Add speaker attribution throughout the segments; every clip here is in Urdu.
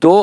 Speaker 1: 2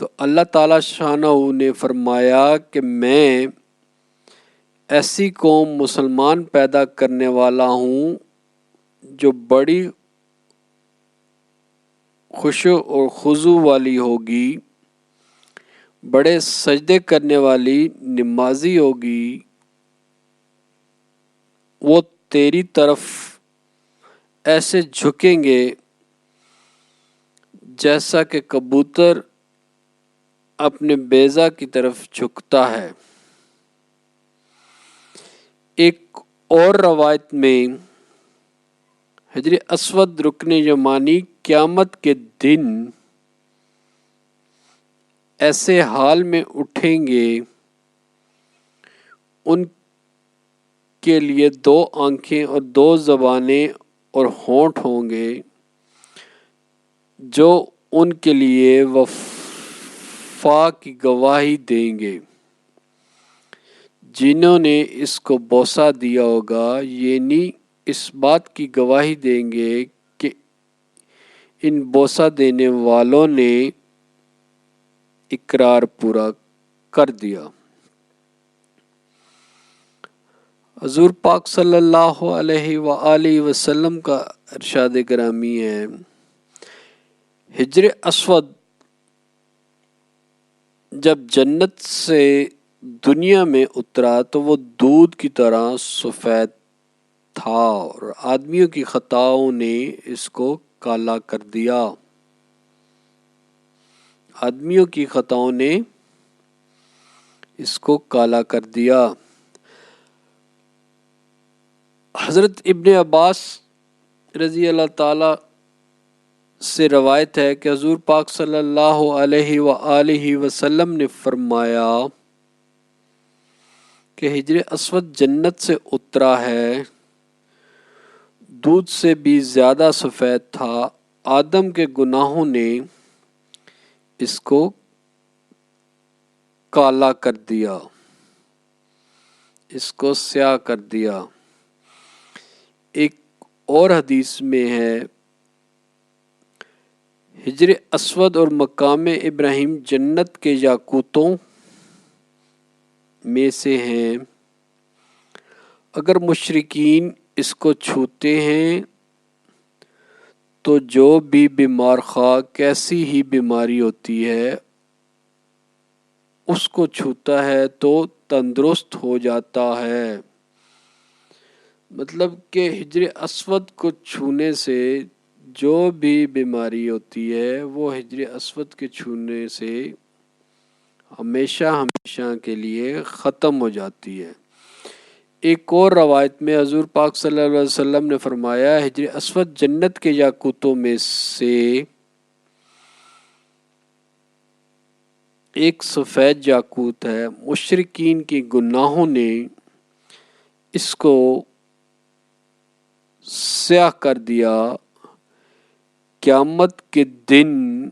Speaker 1: تو اللہ تعالیٰ شانہ نے فرمایا کہ میں ایسی قوم مسلمان پیدا کرنے والا ہوں جو بڑی خشوع اور خضوع والی ہوگی، بڑے سجدے کرنے والی نمازی ہوگی، وہ تیری طرف ایسے جھکیں گے جیسا کہ کبوتر اپنے بیضہ کی طرف جھکتا ہے۔ ایک اور روایت میں حجر اسود رکن یمانی قیامت کے دن ایسے حال میں اٹھیں گے، ان کے لیے 2 آنکھیں اور 2 زبانیں اور ہونٹ ہوں گے جو ان کے لیے وفا کی گواہی دیں گے۔ جنہوں نے اس کو بوسہ دیا ہوگا، یعنی اس بات کی گواہی دیں گے کہ ان بوسہ دینے والوں نے اقرار پورا کر دیا۔ حضور پاک صلی اللہ علیہ وآلہ وسلم کا ارشاد گرامی ہے، حجر اسود جب جنت سے دنیا میں اترا تو وہ دودھ کی طرح سفید تھا اور آدمیوں کی خطاؤں نے اس کو کالا کر دیا۔ آدمیوں کی خطاؤں نے اس کو کالا کر دیا۔ حضرت ابن عباس رضی اللہ تعالی سے روایت ہے کہ حضور پاک صلی اللہ علیہ وآلہ وسلم نے فرمایا کہ حجر اسود جنت سے اترا ہے، دودھ سے بھی زیادہ سفید تھا، آدم کے گناہوں نے اس کو کالا کر دیا، اس کو سیاہ کر دیا۔ ایک اور حدیث میں ہے، حجر اسود اور مقام ابراہیم جنت کے یاقوتوں میں سے ہیں، اگر مشرکین اس کو چھوتے ہیں تو جو بھی بیمار خواہ کیسی ہی بیماری ہوتی ہے اس کو چھوتا ہے تو تندرست ہو جاتا ہے۔ مطلب کہ حجر اسود کو چھونے سے جو بھی بیماری ہوتی ہے وہ حجر اسود کے چھونے سے ہمیشہ ہمیشہ کے لیے ختم ہو جاتی ہے۔ ایک اور روایت میں حضور پاک صلی اللہ علیہ وسلم نے فرمایا، حجر اسود جنت کے یاقوتوں میں سے ایک سفید یاقوت ہے، مشرکین کے گناہوں نے اس کو سیاہ کر دیا، قیامت کے دن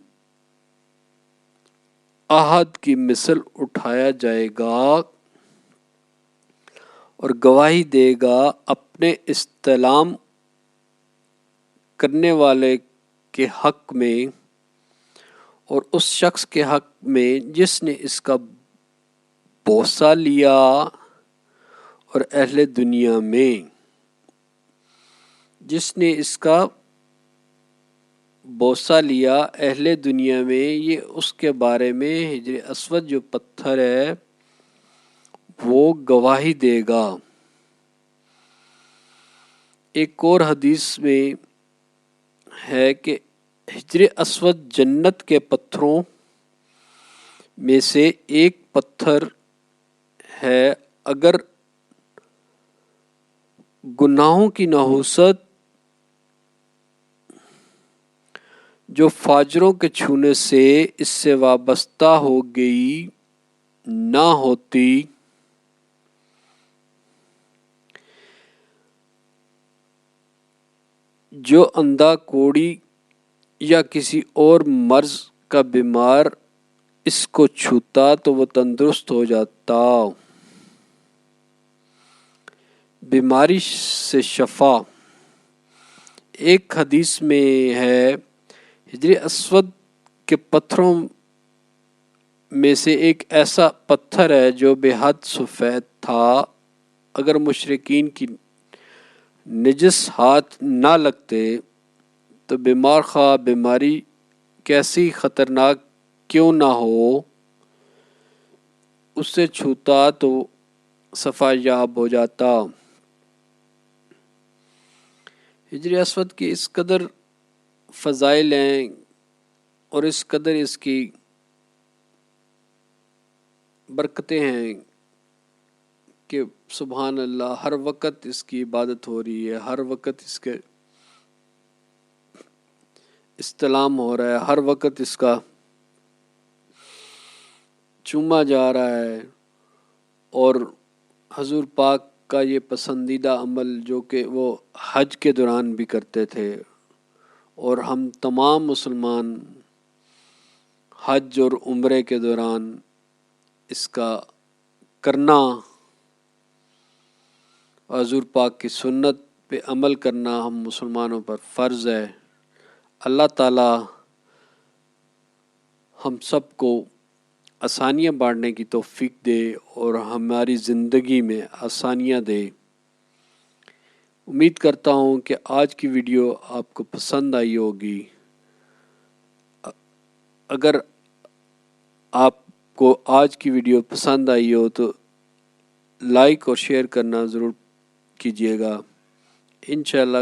Speaker 1: احد کی مثل اٹھایا جائے گا اور گواہی دے گا اپنے استلام کرنے والے کے حق میں اور اس شخص کے حق میں جس نے اس کا بوسہ لیا، اور اہل دنیا میں جس نے اس کا بوسہ لیا، اہل دنیا میں یہ اس کے بارے میں حجر اسود جو پتھر ہے وہ گواہی دے گا۔ ایک اور حدیث میں ہے کہ حجر اسود جنت کے پتھروں میں سے ایک پتھر ہے، اگر گناہوں کی نحوست جو فاجروں کے چھونے سے اس سے وابستہ ہو گئی نہ ہوتی جو اندھا، کوڑی یا کسی اور مرض کا بیمار اس کو چھوتا تو وہ تندرست ہو جاتا۔ بیماری سے شفا۔ ایک حدیث میں ہے، حجر اسود کے پتھروں میں سے ایک ایسا پتھر ہے جو بے حد سفید تھا، اگر مشرکین کی نجس ہاتھ نہ لگتے تو بیمار خواہ بیماری کیسی خطرناک کیوں نہ ہو، اس سے چھوتا تو شفا یاب ہو جاتا۔ حجر اسود کی اس قدر فضائل ہیں اور اس قدر اس کی برکتیں ہیں کہ سبحان اللہ، ہر وقت اس کی عبادت ہو رہی ہے، ہر وقت اس کے استلام ہو رہا ہے، ہر وقت اس کا چوما جا رہا ہے۔ اور حضور پاک کا یہ پسندیدہ عمل جو کہ وہ حج کے دوران بھی کرتے تھے، اور ہم تمام مسلمان حج اور عمرے کے دوران اس کا کرنا، حضور پاک کی سنت پہ عمل کرنا ہم مسلمانوں پر فرض ہے۔ اللہ تعالی ہم سب کو آسانیاں بانٹنے کی توفیق دے اور ہماری زندگی میں آسانیاں دے۔ امید کرتا ہوں کہ آج کی ویڈیو آپ کو پسند آئی ہوگی۔ اگر آپ کو آج کی ویڈیو پسند آئی ہو تو لائک اور شیئر کرنا ضرور کیجیے گا۔ انشاءاللہ